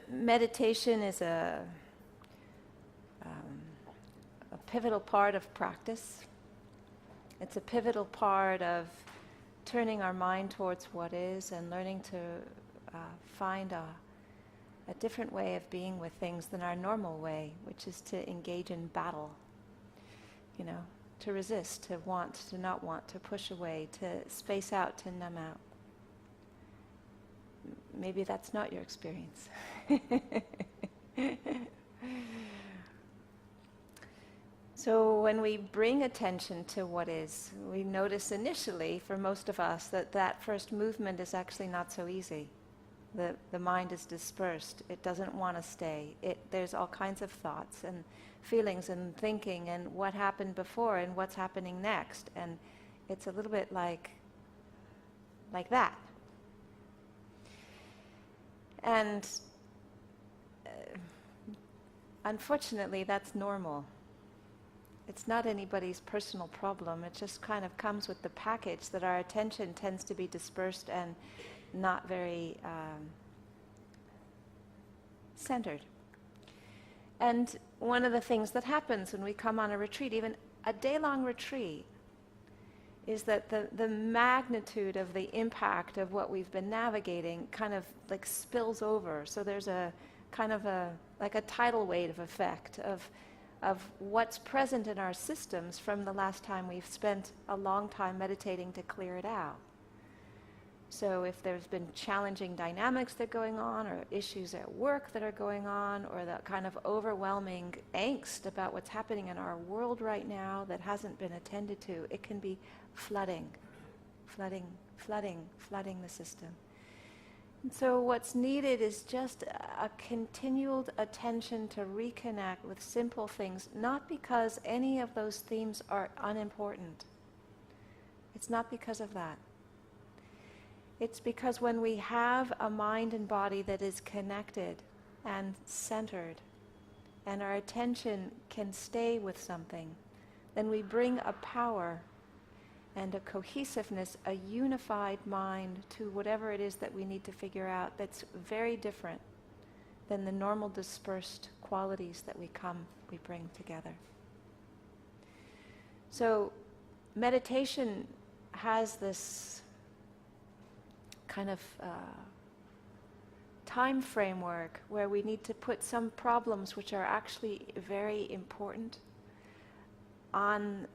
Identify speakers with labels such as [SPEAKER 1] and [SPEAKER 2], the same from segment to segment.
[SPEAKER 1] Meditation is a pivotal part of practice. It's a pivotal part of turning our mind towards what is and learning to find a different way of being with things than our normal way, which is to engage in battle, to resist, to want, to not want, to push away, to space out, to numb out. Maybe that's not your experience. So when we bring attention to what is, we notice initially, for most of us, that first movement is actually not so easy. The mind is dispersed. It doesn't want to stay. There's all kinds of thoughts and feelings and thinking and what happened before and what's happening next. And it's a little bit like that. And unfortunately, that's normal. It's not anybody's personal problem. It just kind of comes with the package that our attention tends to be dispersed and not very centered. And one of the things that happens when we come on a retreat, even a day-long retreat, is that the magnitude of the impact of what we've been navigating kind of like spills over. So there's a kind of like a tidal wave effect of what's present in our systems from the last time we've spent a long time meditating to clear it out. So if there's been challenging dynamics that are going on, or issues at work that are going on, or the kind of overwhelming angst about what's happening in our world right now that hasn't been attended to, it can be flooding the system. And so what's needed is just a continual attention to reconnect with simple things, not because any of those themes are unimportant. It's not because of that. It's because when we have a mind and body that is connected and centered, and our attention can stay with something, then we bring a power and a cohesiveness, a unified mind to whatever it is that we need to figure out that's very different than the normal dispersed qualities that we bring together. So meditation has this kind of time framework where we need to put some problems which are actually very important on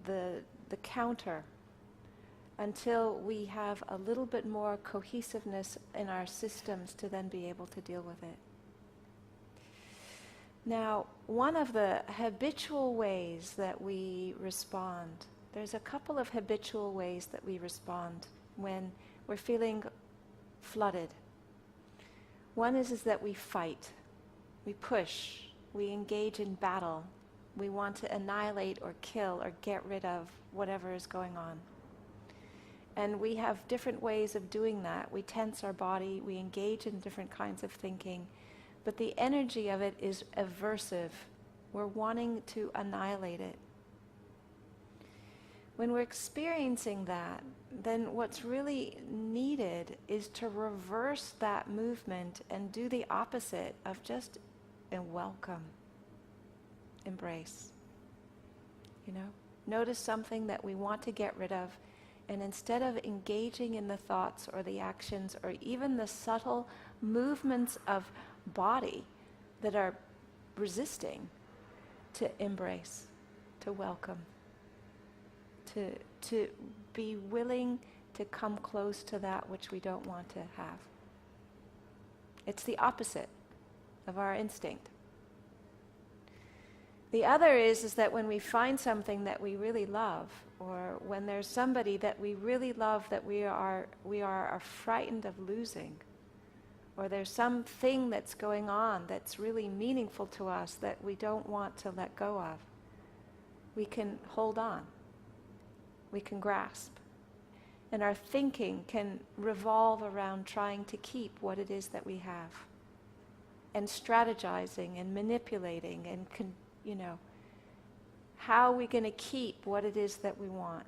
[SPEAKER 1] the counter until we have a little bit more cohesiveness in our systems to then be able to deal with it. Now, one of the habitual ways that we respond, there's a couple of habitual ways that we respond when we're feeling flooded. One is that we fight, we push, we engage in battle. We want to annihilate or kill or get rid of whatever is going on. And we have different ways of doing that. We tense our body, we engage in different kinds of thinking, but the energy of it is aversive. We're wanting to annihilate it. When we're experiencing that, then what's really needed is to reverse that movement and do the opposite of just welcome. Embrace. Notice something that we want to get rid of, and instead of engaging in the thoughts or the actions or even the subtle movements of body that are resisting, to embrace, to welcome, to be willing to come close to that which we don't want to have. It's the opposite of our instinct. The other is that when we find something that we really love, or when there's somebody that we really love that we are frightened of losing, or there's something that's going on that's really meaningful to us that we don't want to let go of, we can hold on, we can grasp, and our thinking can revolve around trying to keep what it is that we have, and strategizing and manipulating and how are we going to keep what it is that we want?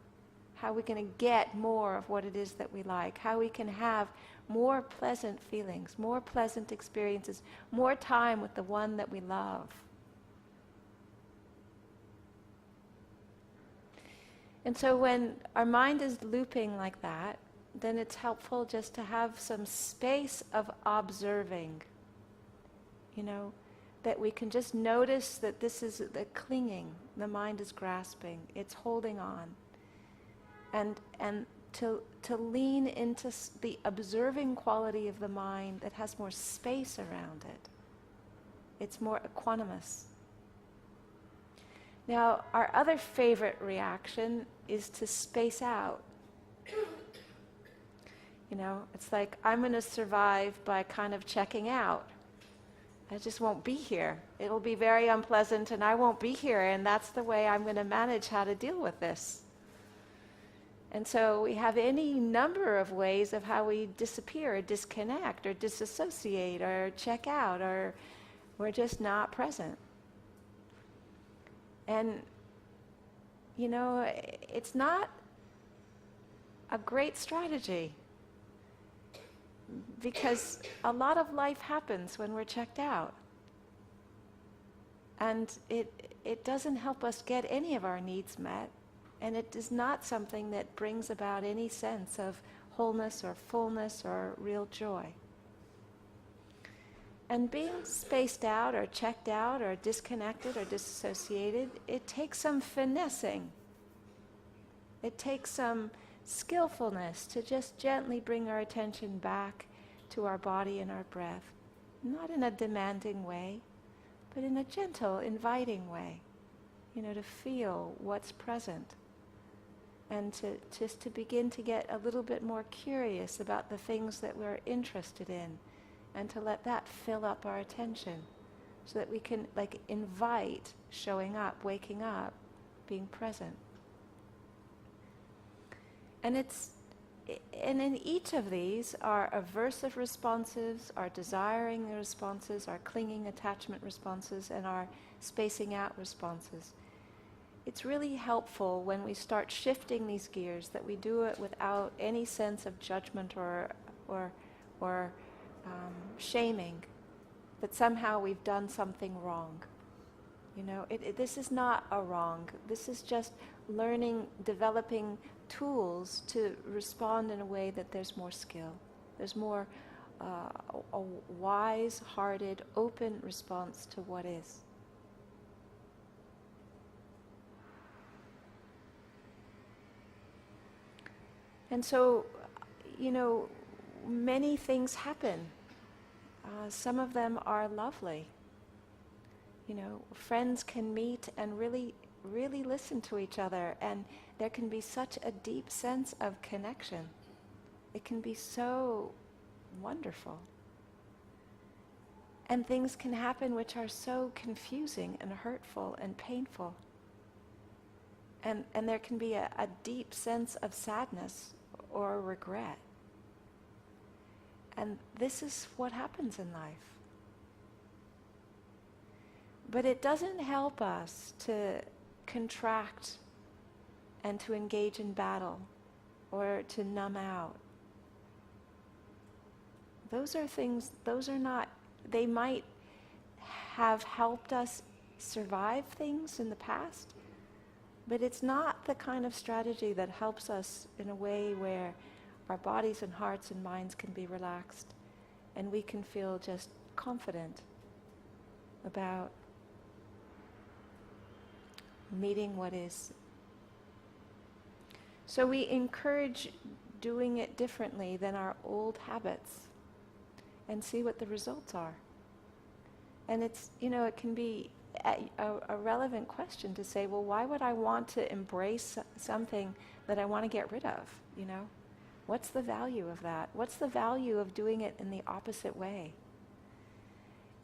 [SPEAKER 1] how we can get more of what it is that we like, how we can have more pleasant feelings, more pleasant experiences, more time with the one that we love. And so when our mind is looping like that, then it's helpful just to have some space of observing, that we can just notice that this is the clinging, the mind is grasping, it's holding on. And to lean into the observing quality of the mind that has more space around it. It's more equanimous. Now, our other favorite reaction is to space out. It's like, I'm going to survive by kind of checking out. I just won't be here. It'll be very unpleasant and I won't be here, and that's the way I'm going to manage how to deal with this. And so we have any number of ways of how we disappear or disconnect or disassociate or check out, or we're just not present. And, it's not a great strategy, because a lot of life happens when we're checked out. And it doesn't help us get any of our needs met. And it is not something that brings about any sense of wholeness or fullness or real joy. And being spaced out or checked out or disconnected or disassociated, it takes some finessing. It takes some skillfulness to just gently bring our attention back to our body and our breath. Not in a demanding way, but in a gentle, inviting way. To feel what's present. And to begin to get a little bit more curious about the things that we're interested in, and to let that fill up our attention, so that we can invite showing up, waking up, being present. And in each of these, our aversive responses, our desiring responses, our clinging attachment responses, and our spacing out responses, it's really helpful when we start shifting these gears that we do it without any sense of judgment or shaming, that somehow we've done something wrong. This is not a wrong. This is just learning, developing tools to respond in a way that there's more skill. There's more a wise-hearted, open response to what is. And so, many things happen. Some of them are lovely. Friends can meet and really, really listen to each other, and there can be such a deep sense of connection. It can be so wonderful. And things can happen which are so confusing and hurtful and painful. And there can be a deep sense of sadness or regret. And this is what happens in life. But it doesn't help us to contract and to engage in battle or to numb out. Those are things, they might have helped us survive things in the past, but it's not the kind of strategy that helps us in a way where our bodies and hearts and minds can be relaxed and we can feel just confident about meeting what is. So we encourage doing it differently than our old habits and see what the results are. And it's, it can be a relevant question to say, well, why would I want to embrace something that I want to get rid of, What's the value of that? What's the value of doing it in the opposite way?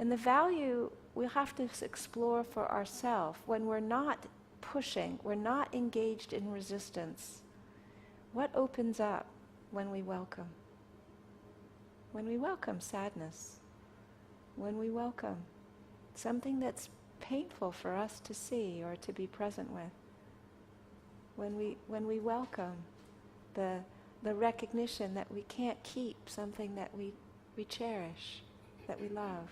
[SPEAKER 1] And the value we'll have to explore for ourselves when we're not pushing, we're not engaged in resistance. What opens up when we welcome? When we welcome sadness, when we welcome something that's painful for us to see or to be present with. when we welcome the recognition that we can't keep something that we cherish, that we love,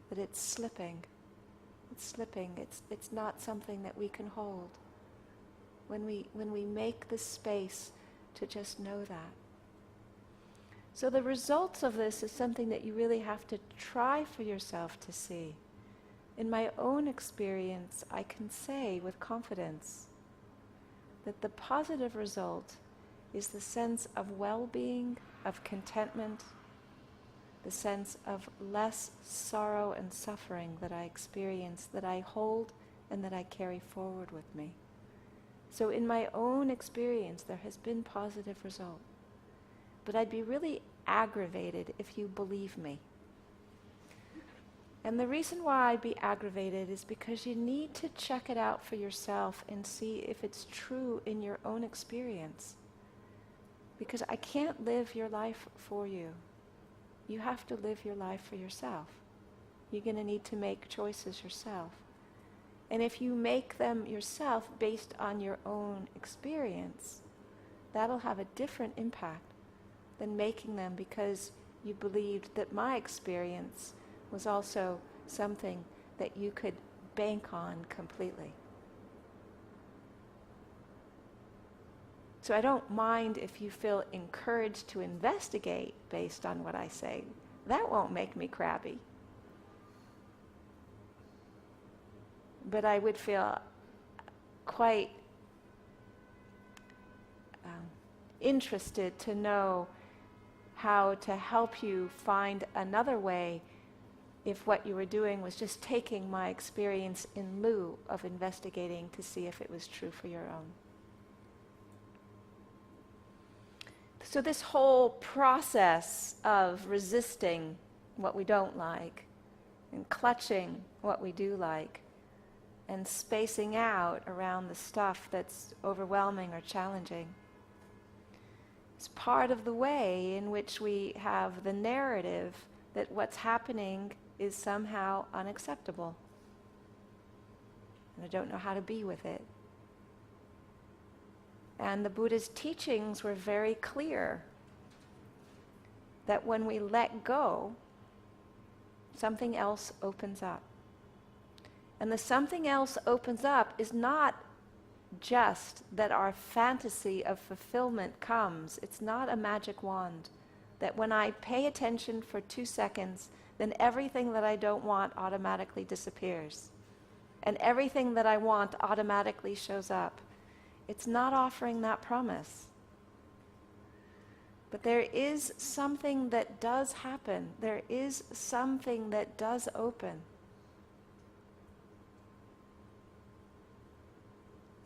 [SPEAKER 1] that it's slipping. It's not something that we can hold. When we make the space to just know that. So the results of this is something that you really have to try for yourself to see. In my own experience, I can say with confidence that the positive result is the sense of well-being, of contentment, the sense of less sorrow and suffering that I experience, that I hold and that I carry forward with me. So in my own experience, there has been positive result. But I'd be really aggravated if you believe me. And the reason why I'd be aggravated is because you need to check it out for yourself and see if it's true in your own experience. Because I can't live your life for you. You have to live your life for yourself. You're going to need to make choices yourself. And if you make them yourself based on your own experience, that'll have a different impact than making them because you believed that my experience was also something that you could bank on completely. So I don't mind if you feel encouraged to investigate based on what I say. That won't make me crabby. But I would feel quite interested to know how to help you find another way if what you were doing was just taking my experience in lieu of investigating to see if it was true for your own. So this whole process of resisting what we don't like and clutching what we do like and spacing out around the stuff that's overwhelming or challenging is part of the way in which we have the narrative that what's happening is somehow unacceptable. And I don't know how to be with it. And the Buddha's teachings were very clear that when we let go, something else opens up. And the something else opens up is not just that our fantasy of fulfillment comes. It's not a magic wand. That when I pay attention for 2 seconds, then everything that I don't want automatically disappears. And everything that I want automatically shows up. It's not offering that promise. But there is something that does happen. There is something that does open.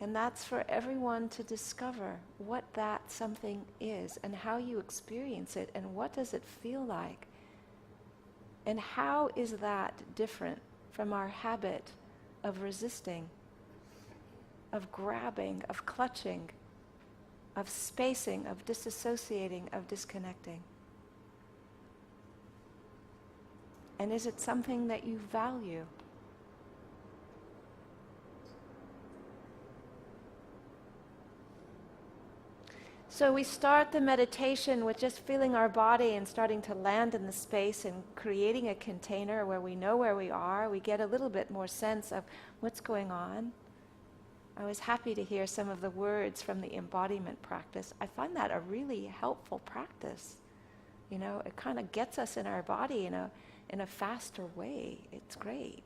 [SPEAKER 1] And that's for everyone to discover what that something is and how you experience it and what does it feel like. And how is that different from our habit of resisting, of grabbing, of clutching, of spacing, of disassociating, of disconnecting? And is it something that you value? So we start the meditation with just feeling our body and starting to land in the space and creating a container where we know where we are. We get a little bit more sense of what's going on. I was happy to hear some of the words from the embodiment practice. I find that a really helpful practice. You know, it kind of gets us in our body in a faster way. It's great.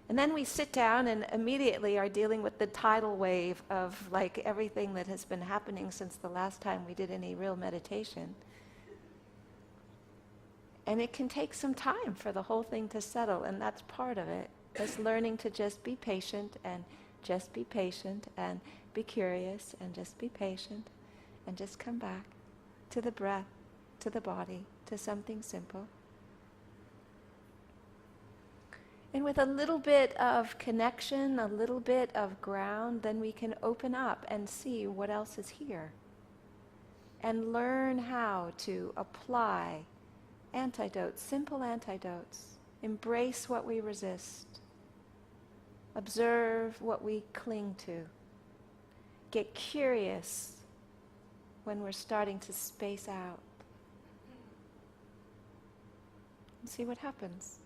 [SPEAKER 1] And then we sit down and immediately are dealing with the tidal wave of like everything that has been happening since the last time we did any real meditation. And it can take some time for the whole thing to settle, and that's part of it. It's learning to just be patient and just be patient and be curious and just be patient and just come back to the breath, to the body, to something simple. And with a little bit of connection, a little bit of ground, then we can open up and see what else is here. And learn how to apply antidotes, simple antidotes. Embrace what we resist. Observe what we cling to. get curious when we're starting to space out. And see what happens.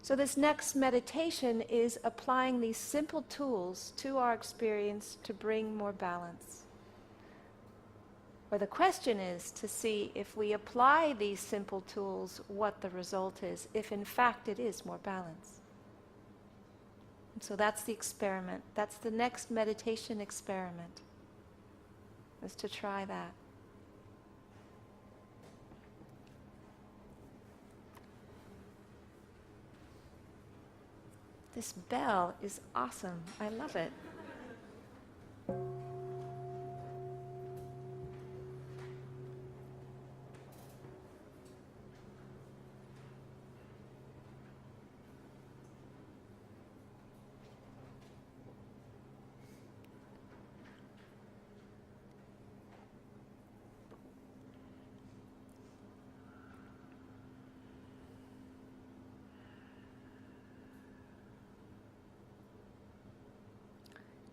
[SPEAKER 1] So this next meditation is applying these simple tools to our experience to bring more balance. Or the question is to see if we apply these simple tools, what the result is, if in fact it is more balance. And so that's the experiment. That's the next meditation experiment, is to try that. This bell is awesome. I love it.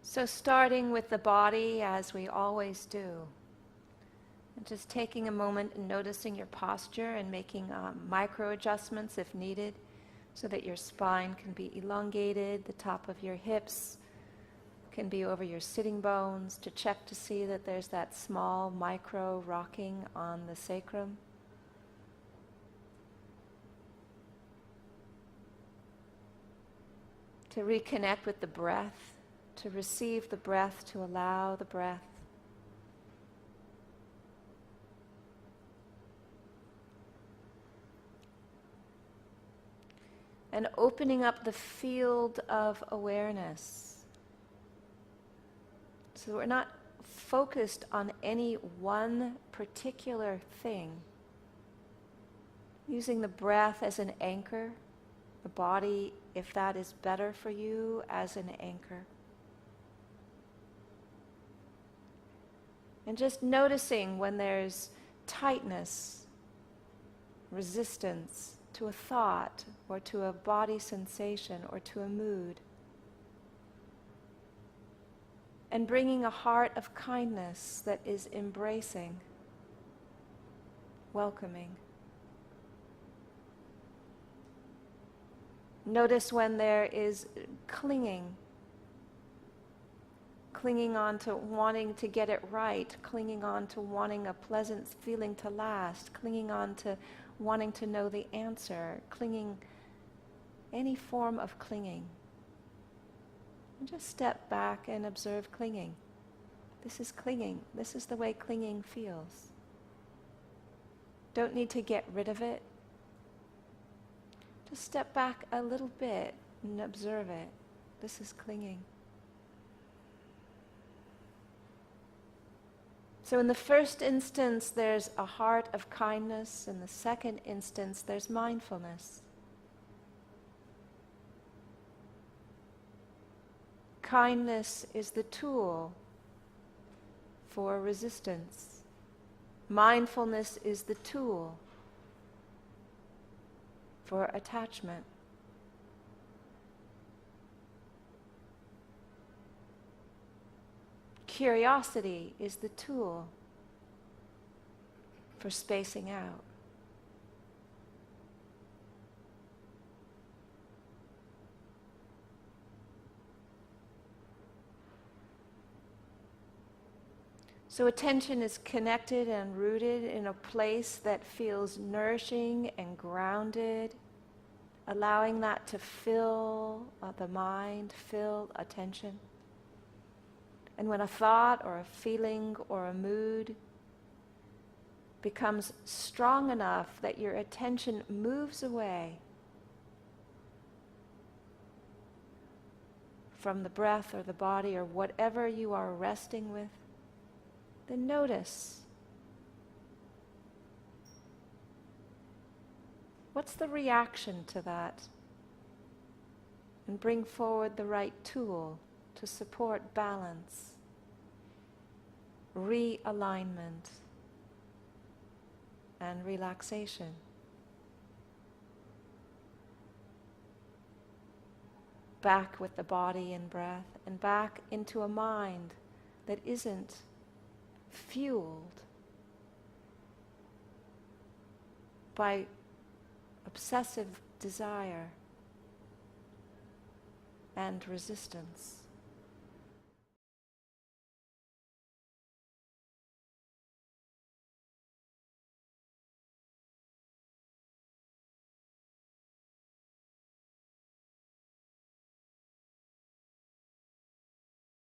[SPEAKER 1] So starting with the body, as we always do, and just taking a moment and noticing your posture and making micro adjustments if needed, so that your spine can be elongated, the top of your hips can be over your sitting bones, to check to see that there's that small micro rocking on the sacrum. To reconnect with the breath, to receive the breath, to allow the breath. And opening up the field of awareness. So we're not focused on any one particular thing. Using the breath as an anchor, the body, if that is better for you, as an anchor. And just noticing when there's tightness, resistance to a thought, or to a body sensation, or to a mood. And bringing a heart of kindness that is embracing, welcoming. Notice when there is clinging on to wanting to get it right, clinging on to wanting a pleasant feeling to last, clinging on to wanting to know the answer, clinging, any form of clinging. And just step back and observe clinging. This is clinging. This is the way clinging feels. Don't need to get rid of it. Just step back a little bit and observe it. This is clinging. So in the first instance, there's a heart of kindness. In the second instance, there's mindfulness. Kindness is the tool for resistance. Mindfulness is the tool for attachment. Curiosity is the tool for spacing out. So attention is connected and rooted in a place that feels nourishing and grounded, allowing that to fill the mind, fill attention. And when a thought or a feeling or a mood becomes strong enough that your attention moves away from the breath or the body or whatever you are resting with, then notice. What's the reaction to that? And bring forward the right tool to support balance, realignment, and relaxation. back with the body and breath, and back into a mind that isn't fueled by obsessive desire and resistance.